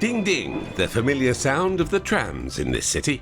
Ding ding, the familiar sound of the trams in this city.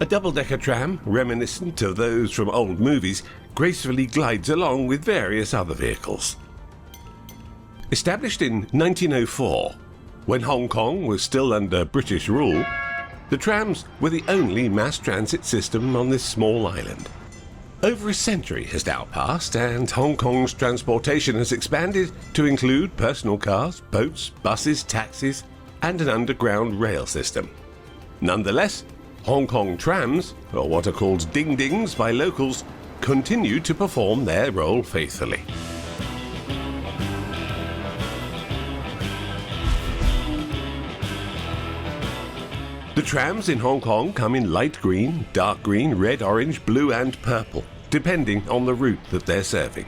A double-decker tram, reminiscent of those from old movies, gracefully glides along with various other vehicles. Established in 1904, when Hong Kong was still under British rule, the trams were the only mass transit system on this small island. Over a century has now passed, and Hong Kong's transportation has expanded to include personal cars, boats, buses, taxis, and an underground rail system. Nonetheless, Hong Kong Trams, or what are called ding-dings by locals, continue to perform their role faithfully. The trams in Hong Kong come in light green, dark green, red, orange, blue and purple, depending on the route that they're serving.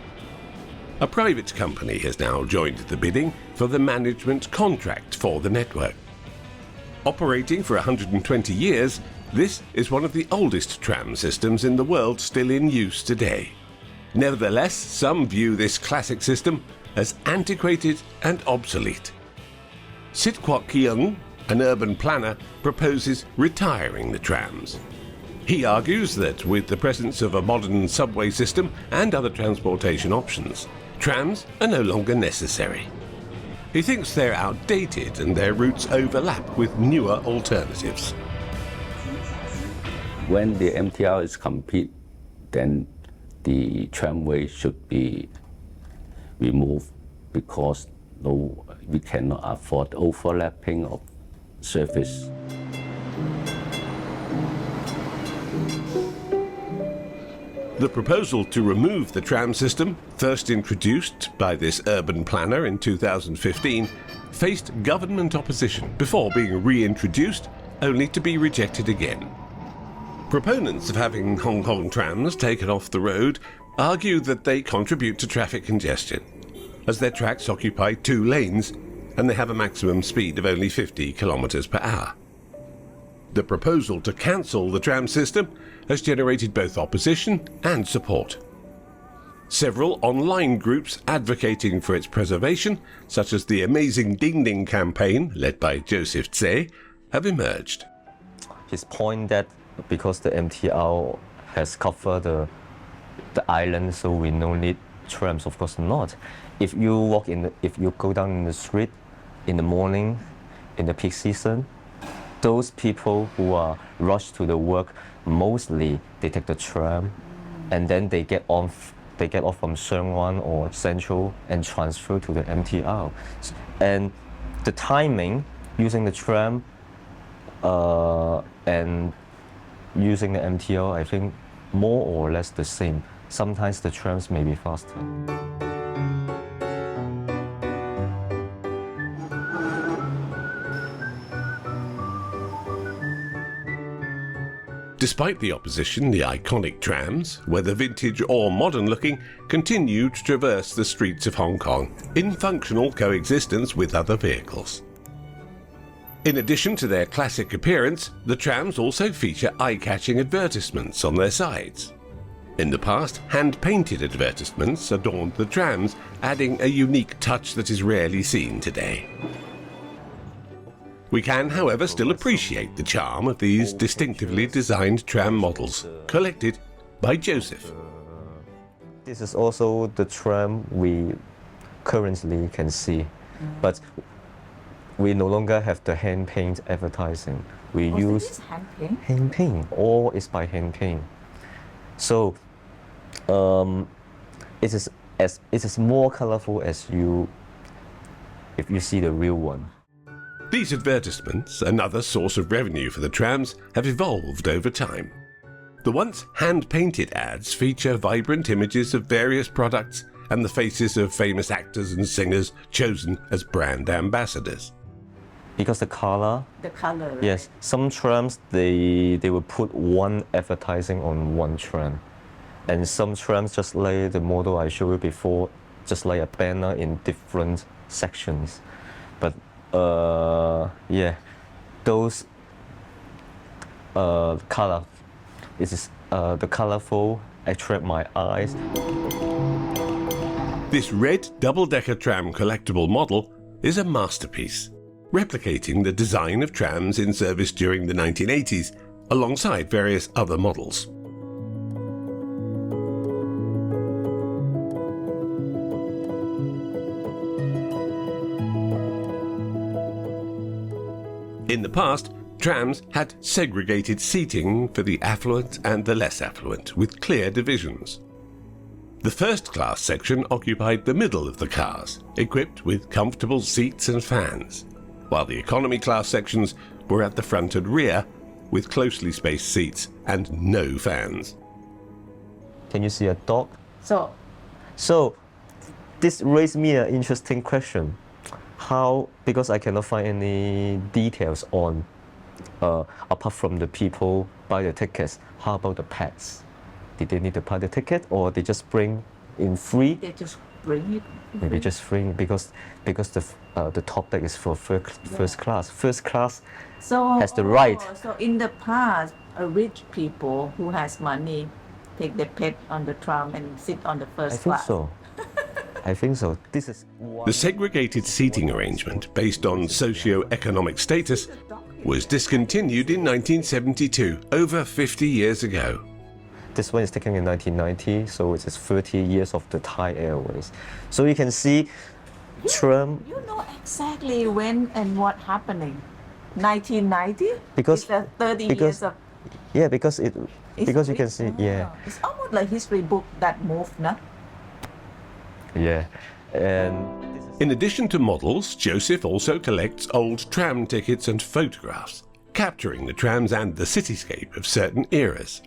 A private company has now joined the bidding for the management contract for the network. Operating for 120 years, this is one of the oldest tram systems in the world still in use today. Nevertheless, some view this classic system as antiquated and obsolete. Sit Kwok Keung, an urban planner, proposes retiring the trams. He argues that with the presence of a modern subway system and other transportation options, trams are no longer necessary. He thinks they're outdated and their routes overlap with newer alternatives. When the MTR is complete, then the tramway should be removed because we cannot afford overlapping of service. The proposal to remove the tram system, first introduced by this urban planner in 2015, faced government opposition before being reintroduced, only to be rejected again. Proponents of having Hong Kong trams taken off the road argue that they contribute to traffic congestion, as their tracks occupy 2 lanes and they have a maximum speed of only 50 kilometers per hour. The proposal to cancel the tram system has generated both opposition and support. Several online groups advocating for its preservation, such as the Amazing Ding Ding campaign led by Joseph Tse, have emerged. His point that because the MTR has covered the island, so we no need trams. Of course not. If you go down in the street in the morning, in the peak season, those people who are rushed to the work, mostly they take the tram, and then they get off from Sheung Wan or Central and transfer to the MTR. And the timing using the tram and using the MTR, I think more or less the same. Sometimes the trams may be faster. Despite the opposition, the iconic trams, whether vintage or modern looking, continue to traverse the streets of Hong Kong in functional coexistence with other vehicles. In addition to their classic appearance, the trams also feature eye-catching advertisements on their sides. In the past, hand-painted advertisements adorned the trams, adding a unique touch that is rarely seen today. We can, however, still appreciate the charm of these distinctively designed tram models, collected by Joseph. This is also the tram we currently can see, but we no longer have the hand paint advertising. We use hand paint, all is by hand paint. So it is more colorful if you see the real one. These advertisements, another source of revenue for the trams, have evolved over time. The once hand-painted ads feature vibrant images of various products and the faces of famous actors and singers chosen as brand ambassadors. Because the color, right? Yes, some trams they will put one advertising on one tram, and some trams, just like the model I showed you before, just like a banner in different sections. But yeah, those color, the colorful attract my eyes. This red double-decker tram collectible model is a masterpiece. replicating the design of trams in service during the 1980s, alongside various other models. In the past, trams had segregated seating for the affluent and the less affluent, with clear divisions. The first-class section occupied the middle of the cars, equipped with comfortable seats and fans, while the economy class sections were at the front and rear, with closely spaced seats and no fans. Can you see a dog? So, So, this raised me an interesting question. How, because I cannot find any details on, apart from the people buy the tickets, how about the pets? Did they need to buy the ticket or they just bring in free? they just bring it. Maybe just free because the top deck is for first class. First class So has the right. So in the past, rich people who has money take their pet on the tram and sit on the I first think class. so. I think so. This is one. The segregated seating arrangement, based on socio-economic status, was discontinued in 1972, over 50 years ago. This one is taken in 1990, so it is 30 years of the Thai Airways. So you can see tram. You know exactly when and what happening. 1990? Because- it's 30 because- years of. Yeah, because you can see, yeah, It's almost like history book that moved, no? yeah, and this is In addition to models, Joseph also collects old tram tickets and photographs, capturing the trams and the cityscape of certain eras.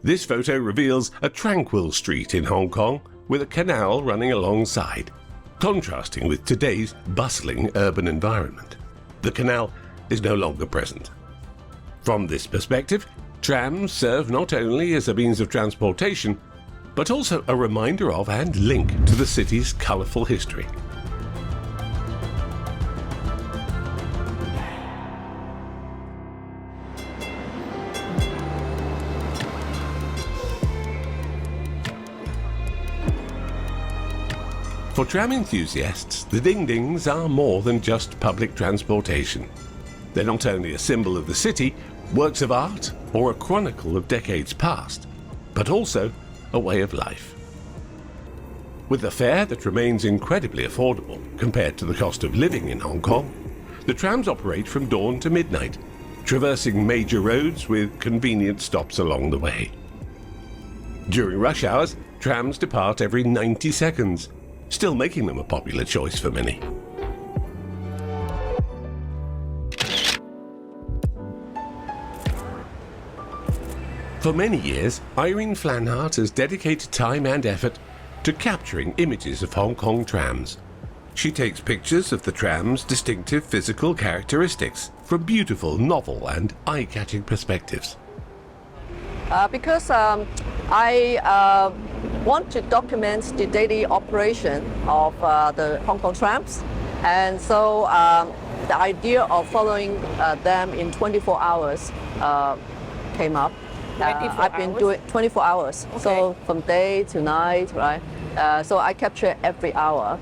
This photo reveals a tranquil street in Hong Kong with a canal running alongside, contrasting with today's bustling urban environment. The canal is no longer present. From this perspective, trams serve not only as a means of transportation, but also a reminder of and link to the city's colourful history. For tram enthusiasts, the ding-dings are more than just public transportation. They're not only a symbol of the city, works of art, or a chronicle of decades past, but also a way of life. With a fare that remains incredibly affordable compared to the cost of living in Hong Kong, the trams operate from dawn to midnight, traversing major roads with convenient stops along the way. During rush hours, trams depart every 90 seconds, still making them a popular choice for many. For many years, Irene Flanhart has dedicated time and effort to capturing images of Hong Kong trams. She takes pictures of the tram's distinctive physical characteristics from beautiful, novel and eye-catching perspectives. Because I want to document the daily operation of the Hong Kong trams, and so the idea of following them in 24 hours came up. 24 I've been hours? doing 24 hours, so from day to night, right? So I capture every hour.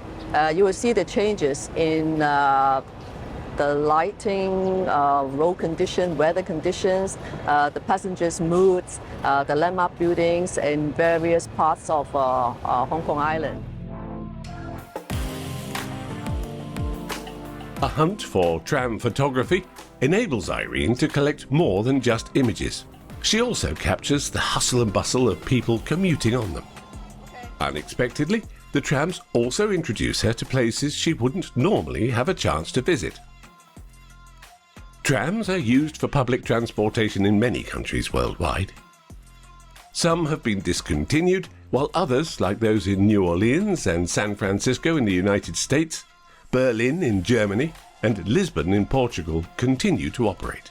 You will see the changes in the lighting, road condition, weather conditions, the passengers' moods, the landmark buildings in various parts of Hong Kong Island. A hunt for tram photography enables Irene to collect more than just images. She also captures the hustle and bustle of people commuting on them. Unexpectedly, the trams also introduce her to places she wouldn't normally have a chance to visit. Trams are used for public transportation in many countries worldwide. Some have been discontinued, while others, like those in New Orleans and San Francisco in the United States, Berlin in Germany, and Lisbon in Portugal, continue to operate.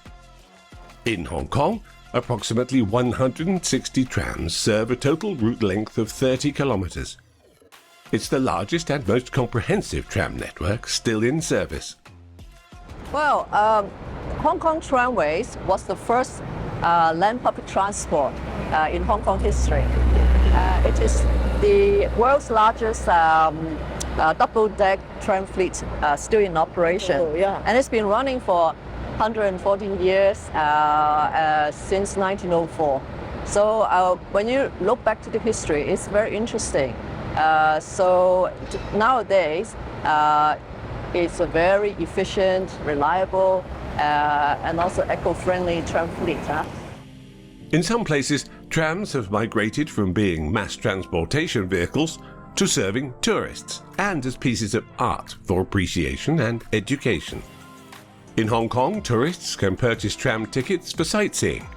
In Hong Kong, approximately 160 trams serve a total route length of 30 kilometres. It's the largest and most comprehensive tram network still in service. Well, Hong Kong Tramways was the first land public transport in Hong Kong history. It is the world's largest double-deck tram fleet still in operation. Oh, yeah. And it's been running for 114 years since 1904. So when you look back to the history, it's very interesting. So nowadays, it's a very efficient, reliable, and also eco-friendly tram fleet. In some places, trams have migrated from being mass transportation vehicles to serving tourists and as pieces of art for appreciation and education. In Hong Kong, tourists can purchase tram tickets for sightseeing,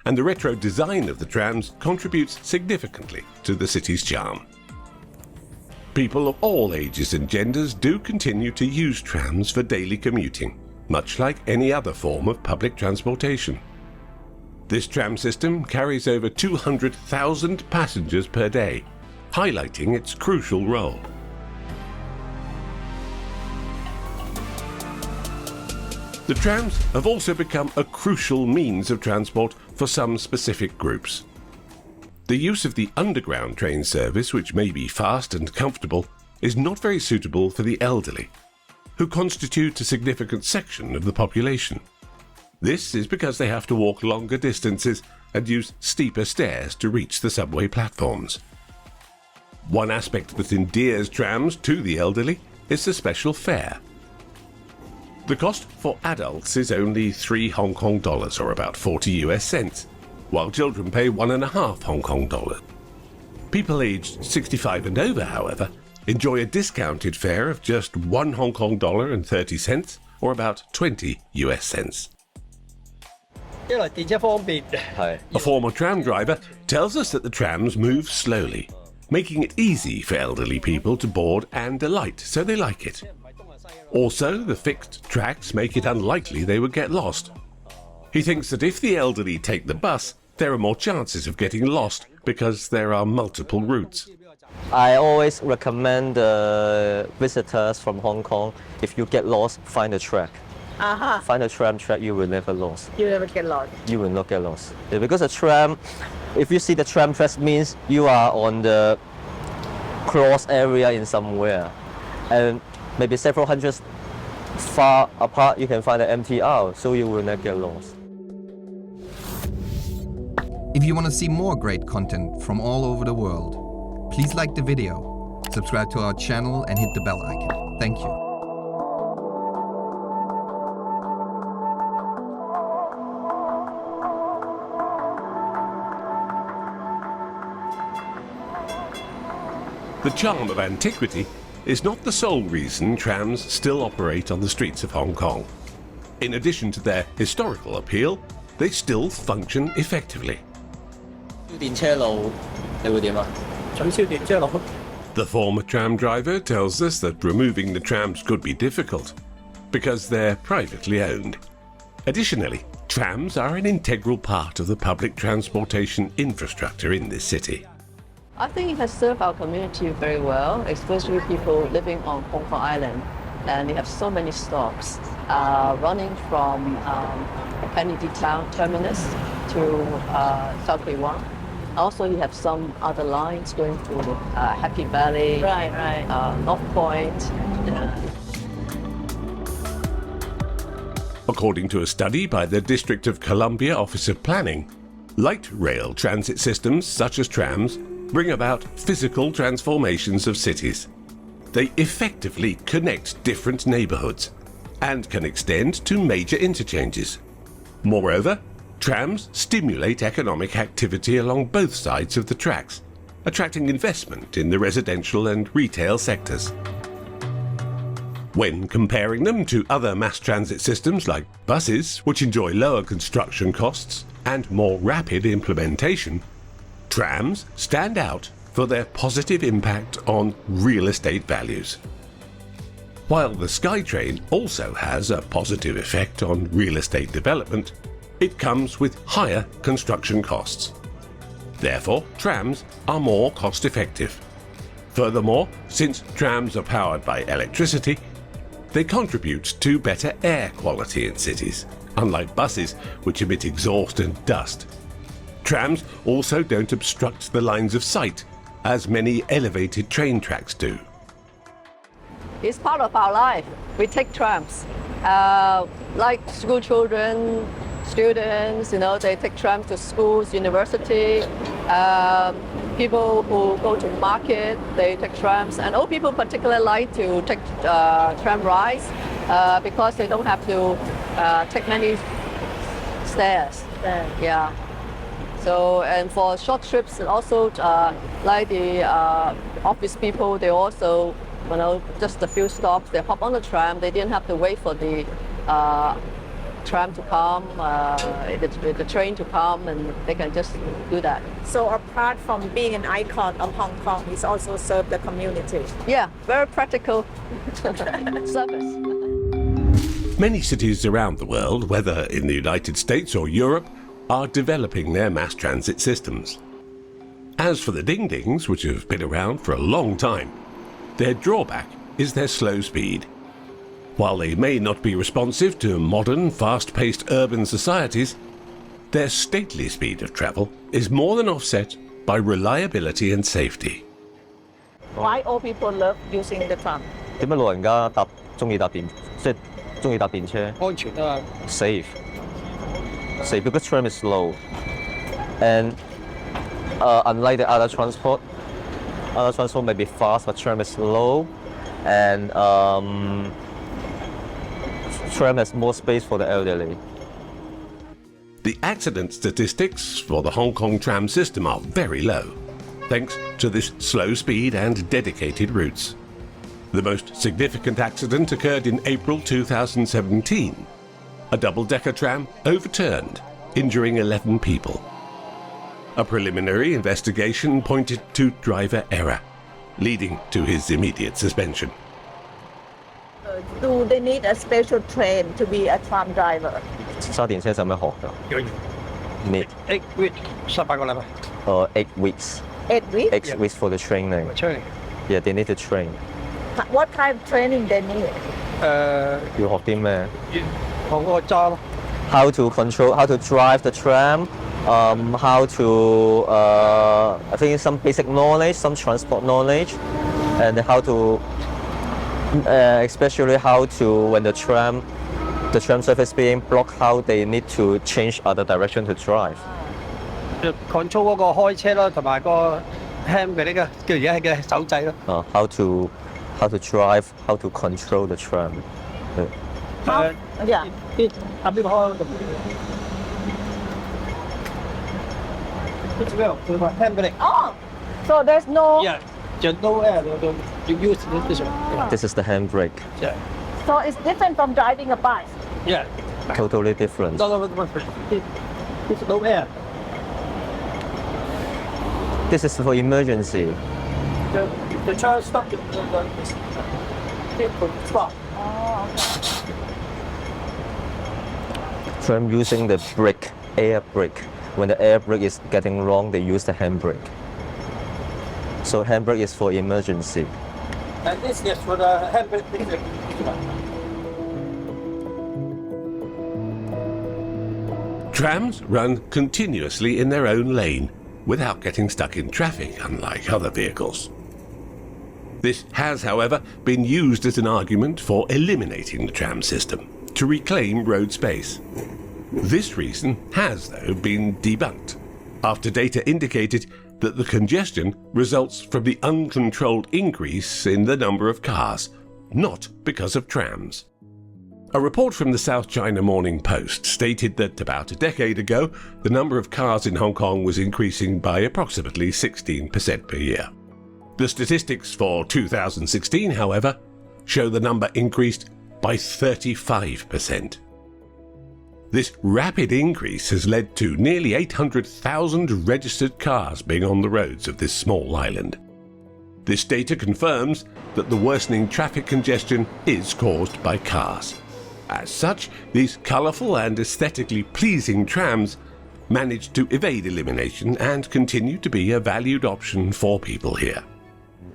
and the retro design of the trams contributes significantly to the city's charm. People of all ages and genders do continue to use trams for daily commuting, much like any other form of public transportation. This tram system carries over 200,000 passengers per day, highlighting its crucial role. The trams have also become a crucial means of transport for some specific groups. The use of the underground train service, which may be fast and comfortable, is not very suitable for the elderly, who constitute a significant section of the population. This is because they have to walk longer distances and use steeper stairs to reach the subway platforms. One aspect that endears trams to the elderly is the special fare. The cost for adults is only 3 Hong Kong dollars, or about 40 US cents, while children pay 1.5 Hong Kong dollars. People aged 65 and over, however, enjoy a discounted fare of just 1 Hong Kong dollar and 30 cents, or about 20 US cents. A former tram driver tells us that the trams move slowly, making it easy for elderly people to board and alight, so they like it. Also, the fixed tracks make it unlikely they would get lost. He thinks that if the elderly take the bus, there are more chances of getting lost because there are multiple routes. I always recommend visitors from Hong Kong, if you get lost, find a track. Find a tram track, you will never lose. You never get lost. You will not get lost. Because a tram, if you see the tram tracks, means you are on the cross area in somewhere. And maybe several hundred far apart, you can find the MTR, so you will not get lost. If you want to see more great content from all over the world, please like the video, subscribe to our channel and hit the bell icon. Thank you. The charm of antiquity is not the sole reason trams still operate on the streets of Hong Kong. In addition to their historical appeal, they still function effectively. The former tram driver tells us that removing the trams could be difficult because they're privately owned. Additionally, trams are an integral part of the public transportation infrastructure in this city. I think it has served our community very well, especially people living on Hong Kong Island. And they have so many stops running from Kennedy Town terminus to South Bay One. Also, you have some other lines going through Happy Valley, North Point. According to a study by the District of Columbia Office of Planning, light rail transit systems such as trams bring about physical transformations of cities. They effectively connect different neighborhoods and can extend to major interchanges. Moreover, trams stimulate economic activity along both sides of the tracks, attracting investment in the residential and retail sectors. When comparing them to other mass transit systems like buses, which enjoy lower construction costs and more rapid implementation, trams stand out for their positive impact on real estate values. While the SkyTrain also has a positive effect on real estate development, it comes with higher construction costs. Therefore, trams are more cost-effective. Furthermore, since trams are powered by electricity, they contribute to better air quality in cities, unlike buses which emit exhaust and dust. Trams also don't obstruct the lines of sight, as many elevated train tracks do. It's part of our life. We take trams. Like school children, students, they take trams to schools, university. People who go to market, they take trams. And old people particularly like to take tram rides because they don't have to take many stairs. Yeah. So, and for short trips, and also like the office people, they also, just a few stops, they hop on the tram. They didn't have to wait for the tram to come, the train to come, and they can just do that. So apart from being an icon of Hong Kong, it's also served the community. Yeah, very practical service. Many cities around the world, whether in the United States or Europe, are developing their mass transit systems. As for the ding-dings, which have been around for a long time, their drawback is their slow speed. While they may not be responsive to modern, fast-paced urban societies, their stately speed of travel is more than offset by reliability and safety. Why old people love using the tram? 點解老人家中意搭電車？安全啊！ Safe because tram is slow, and unlike the other transport may be fast, but tram is slow, and tram has more space for the elderly. The accident statistics for the Hong Kong Tram system are very low, thanks to this slow speed and dedicated routes. The most significant accident occurred in April 2017. A double-decker tram overturned, injuring 11 people. A preliminary investigation pointed to driver error, leading to his immediate suspension. Do they need a special train to be a tram driver? 揸電車使咩學㗎？Need 8 week 18個禮拜 8 weeks. 8 weeks? 8 weeks for the training. training。 Yeah, they need to train. What kind of training they need? 要學啲咩？學嗰個揸咯。 How to control, how to drive the tram, how to, I think some basic knowledge, some transport knowledge, and how to, especially how to, when the tram surface being blocked, how they need to change other direction to drive. control 嗰個開車咯，同埋個 hand 嘅呢個叫而家嘅手掣咯。How to drive, how to control the tram. Yeah. 啲邊個開度？佢個 hand 俾你。 Oh, so there's no. Yeah, just no air. You use this one. This is the handbrake. Yeah. So it's different from driving a bike. Yeah. Totally different. No. This no air. This is for emergency. The child stop. Stop. Tram using the brake, air brake. When the air brake is getting wrong, they use the handbrake. So handbrake is for emergency. And this is for the handbrake. Trams run continuously in their own lane without getting stuck in traffic, unlike other vehicles. This has, however, been used as an argument for eliminating the tram system to reclaim road space. This reason has, though, been debunked after data indicated that the congestion results from the uncontrolled increase in the number of cars, not because of trams. A report from the South China Morning Post stated that about a decade ago, the number of cars in Hong Kong was increasing by approximately 16% per year. The statistics for 2016, however, show the number increased by 35%. This rapid increase has led to nearly 800,000 registered cars being on the roads of this small island. This data confirms that the worsening traffic congestion is caused by cars. As such, these colourful and aesthetically pleasing trams manage to evade elimination and continue to be a valued option for people here.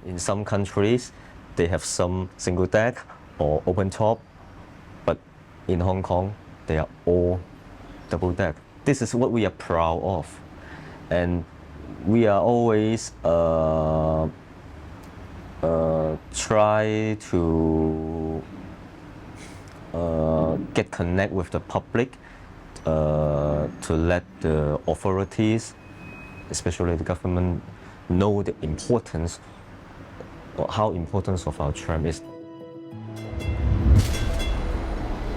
In some countries, they have some single deck or open top, but in Hong Kong, they are all double deck. This is what we are proud of, and we are always try to get connect with the public, to let the authorities, especially the government, know the importance or how importance of our tram is.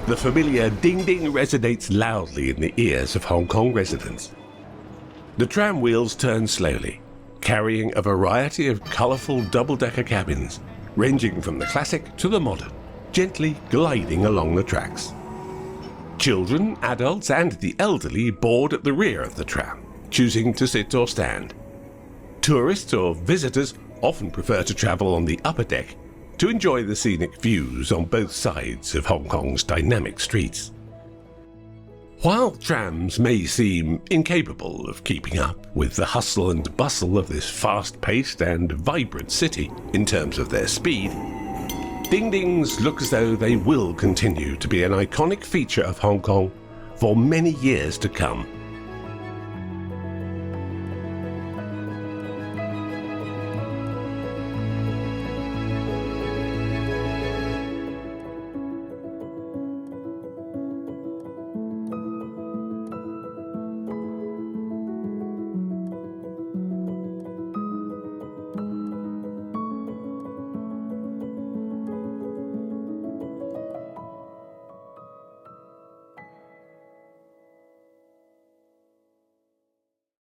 The familiar ding-ding resonates loudly in the ears of Hong Kong residents. The tram wheels turn slowly, carrying a variety of colourful double-decker cabins, ranging from the classic to the modern, gently gliding along the tracks. Children, adults and the elderly board at the rear of the tram, choosing to sit or stand. Tourists or visitors often prefer to travel on the upper deck to enjoy the scenic views on both sides of Hong Kong's dynamic streets. While trams may seem incapable of keeping up with the hustle and bustle of this fast-paced and vibrant city in terms of their speed, ding-dings look as though they will continue to be an iconic feature of Hong Kong for many years to come.